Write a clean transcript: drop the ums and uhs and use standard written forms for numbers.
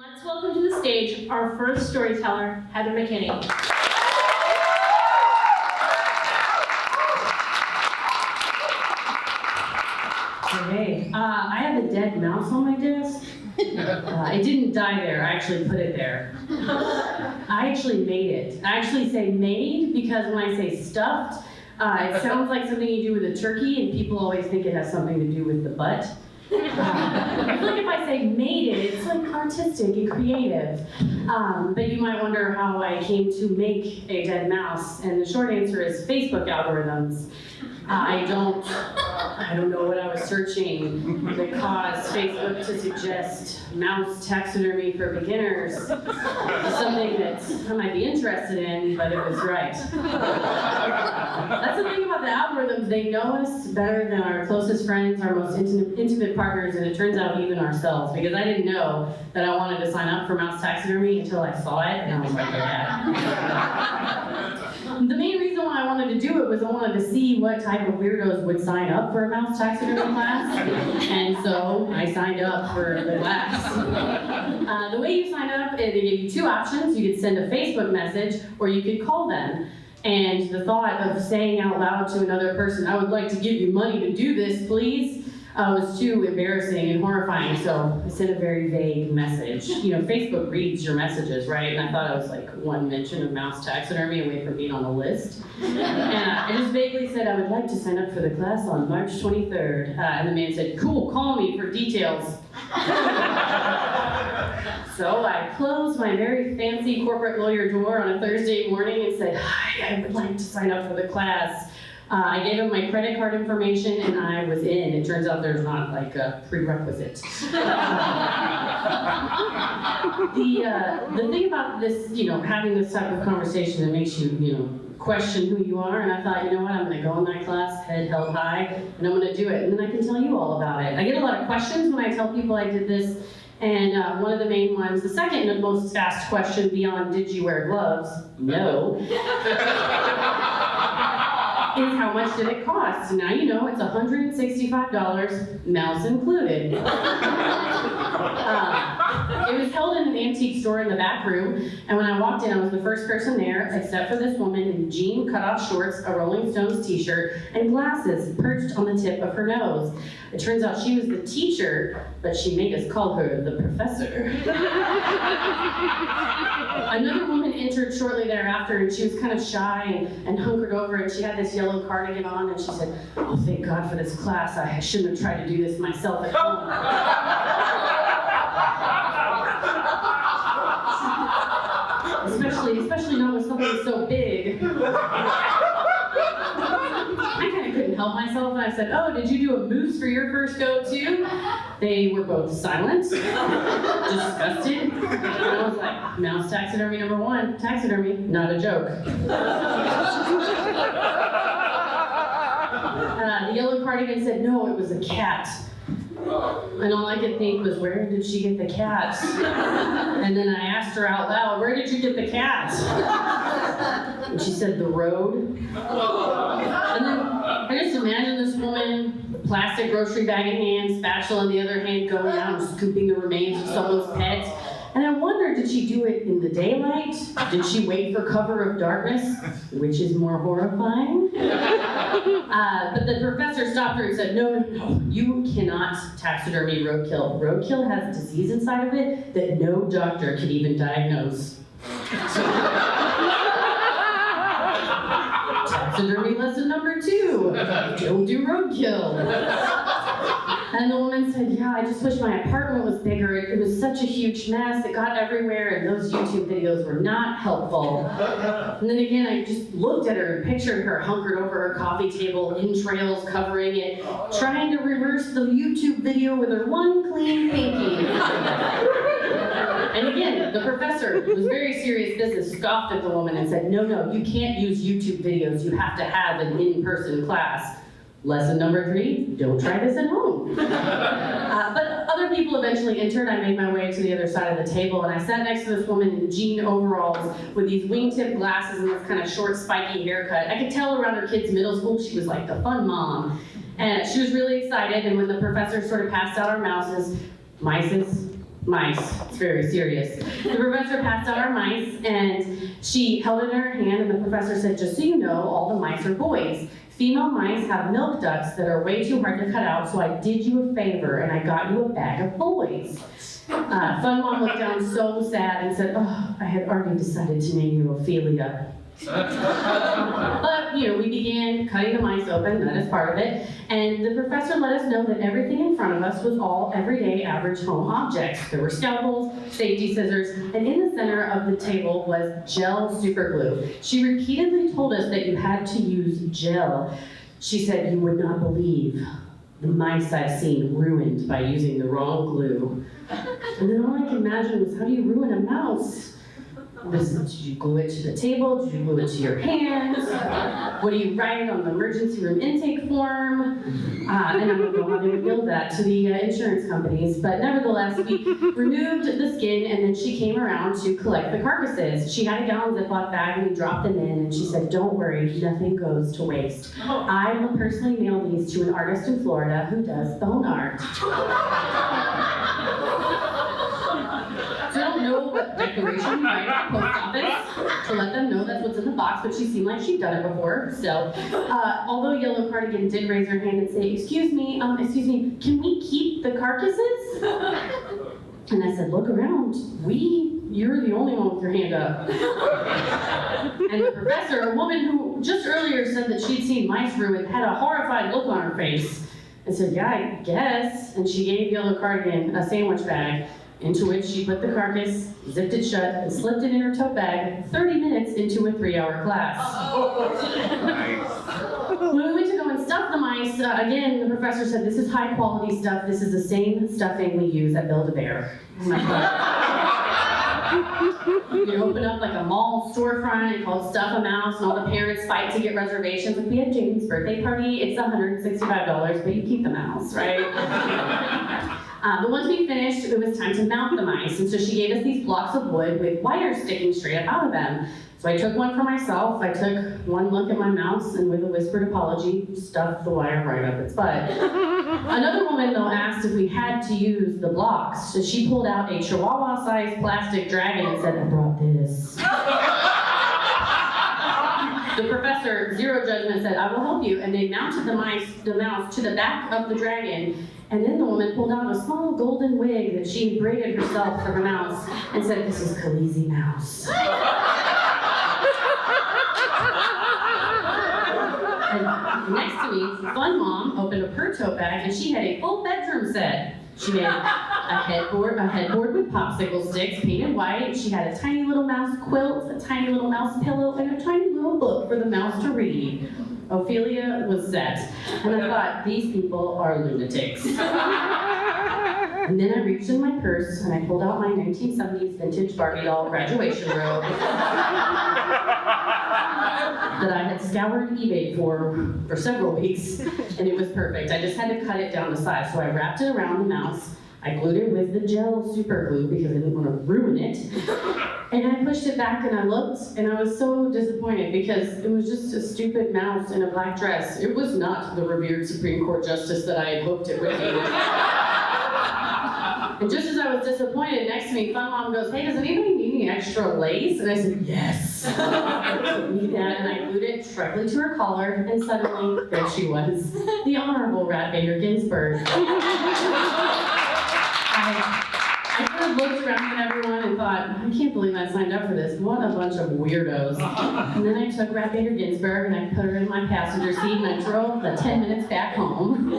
Let's welcome to the stage our first storyteller, Heather McKinney. Okay, I have a dead mouse on my desk. It didn't die there, I actually put it there. I actually made it. I actually say made because when I say stuffed, it sounds like something you do with a turkey and people always think it has something to do with the butt. I feel like if I say made it, it's like artistic and creative. But you might wonder how I came to make a dead mouse, and the short answer is Facebook algorithms. I don't know what I was searching that caused Facebook to suggest mouse taxidermy for beginners. Something that I might be interested in, but it was right. That's the thing about the algorithms. They know us better than our closest friends, our most intimate partners, and it turns out even ourselves. Because I didn't know that I wanted to sign up for mouse taxidermy until I saw it, and I was like, yeah. The main reason why I wanted to do it was I wanted to see what type of weirdos would sign up for a mouse taxidermy class, and so I signed up for the class. The way you sign up, they gave you two options. You could send a Facebook message, or you could call them. And the thought of saying out loud to another person, "I would like to give you money to do this, please," was too embarrassing and horrifying, so I sent a very vague message. You know, Facebook reads your messages, right? And I thought I was like one mention of mouse taxidermy away from being on the list. And I just vaguely said, "I would like to sign up for the class on March 23rd. And the man said, "Cool, call me for details." So I closed my very fancy corporate lawyer door on a Thursday morning and said, "Hi, I would like to sign up for the class." I gave him my credit card information and I was in. It turns out there's not like a prerequisite. The thing about this, having this type of conversation that makes you, question who you are, and I thought, you know what, I'm gonna go in that class, head held high, and I'm gonna do it, and then I can tell you all about it. I get a lot of questions when I tell people I did this, and one of the main ones, the second most asked question beyond "did you wear gloves?" No. Is how much did it cost? Now you know it's $165, mouse included. It was held in an antique store in the back room, and when I walked in, I was the first person there, except for this woman in jean cutoff shorts, a Rolling Stones t-shirt, and glasses perched on the tip of her nose. It turns out she was the teacher, but she made us call her the professor. Another woman entered shortly thereafter, and she was kind of shy and hunkered over, and she had this yellow cardigan on, and she said, "Oh, thank God for this class. I shouldn't have tried to do this myself at home." Especially not with something so big. I kind of couldn't help myself, and I said, "Oh, did you do a moose for your first go too?" They were both silent, disgusted, and I was like, "Mouse taxidermy number one, taxidermy, not a joke." The yellow cardigan said, "No, it was a cat." And all I could think was, where did she get the cat? And then I asked her out loud, "Where did you get the cat?" And she said, "The road." And then I just imagine this woman, plastic grocery bag in hand, spatula in the other hand, going out and scooping the remains of someone's pet. And I wondered, did she do it in the daylight? Did she wait for cover of darkness? Which is more horrifying? But the professor stopped her and said, no, you cannot taxidermy roadkill. Roadkill has a disease inside of it that no doctor can even diagnose. Taxidermy lesson number 2, don't do roadkill. And the woman said, "Yeah, I just wish my apartment was bigger. It was such a huge mess. It got everywhere, and those YouTube videos were not helpful." And then again, I just looked at her and pictured her hunkered over her coffee table, entrails covering it, trying to reverse the YouTube video with her one clean pinky. And again, the professor, who was very serious business, scoffed at the woman and said, no, you can't use YouTube videos. You have to have an in-person class. Lesson number 3, don't try this at home. But other people eventually entered. I made my way to the other side of the table, and I sat next to this woman in jean overalls with these wingtip glasses and this kind of short, spiky haircut. I could tell around her kids' middle school she was like the fun mom. And she was really excited, and when the professor sort of passed out our mices, mice. It's very serious. The professor passed out our mice, and she held it in her hand, and the professor said, just so you know, all the mice are boys. Female mice have milk ducts that are way too hard to cut out, so I did you a favor, and I got you a bag of boys. Fun Mom looked down so sad and said, oh, I had already decided to name you Ophelia. But, we began cutting the mice open, that is part of it, and the professor let us know that everything in front of us was all everyday average home objects. There were scalpels, safety scissors, and in the center of the table was gel super glue. She repeatedly told us that you had to use gel. She said, you would not believe the mice I've seen ruined by using the wrong glue. And then all I could imagine was, how do you ruin a mouse? Did you glue it to the table? Did you glue it to your hands? What do you write on the emergency room intake form? And I don't know how they would build that to the insurance companies. But nevertheless, we removed the skin, and then she came around to collect the carcasses. She had a gallon Ziploc bag, and we dropped them in, and she said, don't worry, nothing goes to waste. I will personally mail these to an artist in Florida who does bone art. So I don't know what declaration you write at the post office to let them know that's what's in the box, but she seemed like she'd done it before. So, although Yellow Cardigan did raise her hand and say, excuse me, can we keep the carcasses? And I said, look around, you're the only one with your hand up. And the professor, a woman who just earlier said that she'd seen mice ruined, had a horrified look on her face and said, yeah, I guess. And she gave Yellow Cardigan a sandwich bag, into which she put the carcass, zipped it shut, and slipped it in her tote bag 30 minutes into a 3-hour class. When we went to go and stuff the mice, again, the professor said, this is high quality stuff. This is the same stuffing we use at Build-A-Bear. You open up like a mall storefront called Stuff a Mouse, and all the parents fight to get reservations. Like, we had Jaden's birthday party, it's $165, but you keep the mouse, right? But once we finished, it was time to mount the mice, and so she gave us these blocks of wood with wire sticking straight up out of them. So I took one for myself, I took one look at my mouse, and with a whispered apology, stuffed the wire right up its butt. Another woman, though, asked if we had to use the blocks, so she pulled out a chihuahua-sized plastic dragon and said, I brought this. The professor, zero judgment, said, I will help you, and they mounted the mouse to the back of the dragon. And then the woman pulled out a small golden wig that she had braided herself for the mouse and said, this is Khaleesi Mouse. And next to me, Fun Mom opened up her tote bag, and she had a full bedroom set. She had a headboard with popsicle sticks painted white. She had a tiny little mouse quilt, a tiny little mouse pillow, and a tiny little book for the mouse to read. Ophelia was set, and I thought, these people are lunatics. And then I reached in my purse, and I pulled out my 1970s vintage Barbie doll graduation robe that I had scoured eBay for several weeks, and it was perfect. I just had to cut it down to size, so I wrapped it around the mouse. I glued it with the gel super glue because I didn't want to ruin it. And I pushed it back and I looked, and I was so disappointed because it was just a stupid mouse in a black dress. It was not the revered Supreme Court Justice that I had hoped it would be. And just as I was disappointed, next to me, Fun Mom goes, hey, does anybody need any extra lace? And I said, yes. I need that, and I glued it directly to her collar, and suddenly, there she was, the Honorable Rat Bader Ginsburg. I kind of looked around at everyone and thought, I can't believe I signed up for this. What a bunch of weirdos. And then I took Rat Bader Ginsburg and I put her in my passenger seat and I drove the 10 minutes back home.